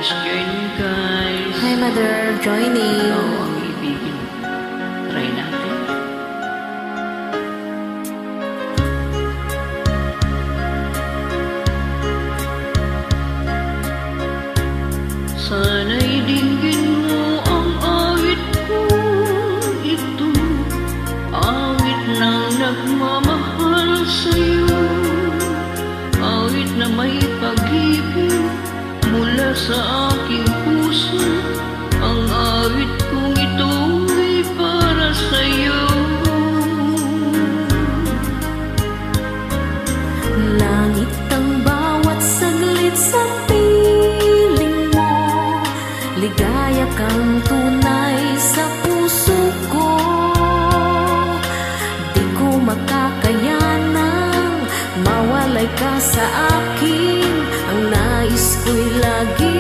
guys, join me guys. Hi mother, joining. Ikaw ang ibigin. Try natin. Sana'y dinggin mo ang awit ko ito, awit ng nagmamahal sa'yo, awit na may pag-ibig mula sa aking puso. Ang awit kong ito ay para sa'yo. Langit ang bawat saglit sa piling mo, ligaya kang tunay sa puso ko. Di ko makakayanang mawalay ka sa akin, ang nais ko'y lagi